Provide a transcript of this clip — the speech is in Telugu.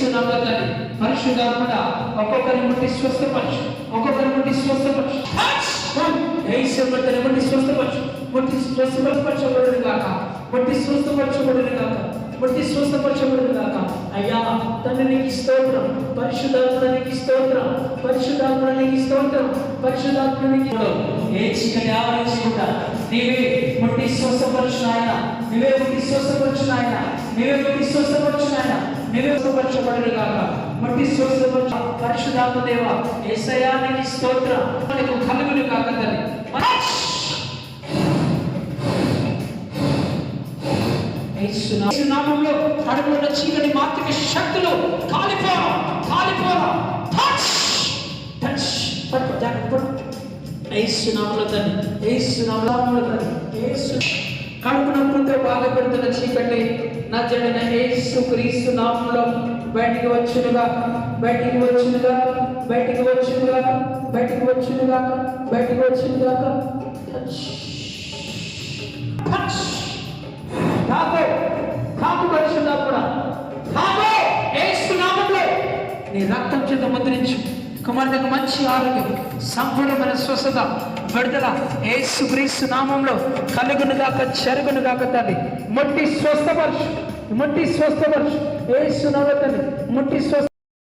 యేసు నామములో పరిశుద్ధాత్మ ఒక్కొక్కరిని ముట్టి స్వస్థపరచు, ఒక్కొక్కరిని ముట్టి స్వస్థపరచు. యేసు నామములో ముట్టి స్వస్థపరచు, ముట్టి స్వస్థపరచబడును గాక, ముట్టి స్వస్థపరచబడును గాక, ముట్టి స్వస్థపరచబడును గాక. అయ్యా తండ్రి నీకు స్తోత్రం, పరిశుద్ధాత్మ నీకు స్తోత్రం, పరిశుద్ధాత్మ నీకు స్తోత్రం, పరిశుద్ధాత్మ నీకు. ఏ చీకటి ఆవరించకుండా నీవే ముట్టి స్వస్థపరచు నాయన, నీవే ముట్టి స్వస్థపరచు నాయన, నీవే ముట్టి స్వస్థపరచు నాయన, నీవే స్వస్థపరచబడును గాక, ముట్టి స్వస్థపరచు. పరిశుద్ధాత్మ దేవ యేసయ్యా నీకు స్తోత్రం, నీకు కలుగును గాక తండ్రి. యేసు నామములో కడుపులో చీకటి మాత్రిక శక్తులు కాలిపోరా, కాలిపోరా. టచ్ టచ్ పట్టు జాగ్రత్త. యేసు నామములో తండ్రి, యేసు నామములో తండ్రి, యేసు కడుపు నొప్పులతో బాధపడుతున్న చీకటి నజరేయుడైన యేసు క్రీస్తు నామములో బయటికి వచ్చునుగా, బయటికి వచ్చునుగా, బయటికి వచ్చునుగా, బయటికి వచ్చునుగా, బయటికి వచ్చునుగా. Touch touch. కాకు కాకు పరిశుద్ధాత్మ కాకు యేసు నామములో నీ రక్తం చేత ముద్రించు. కుమారునికి మంచి ఆరోగ్యం, సంపూర్ణమైన స్వస్థత, విడుదల యేసు క్రీస్తు నామములో కలుగును గాక, జరుగును గాక తండ్రి. ముట్టి స్వస్థపరచు, ముట్టి స్వస్థపరచు యేసు నామములో తండ్రి, ముట్టి స్వస్థ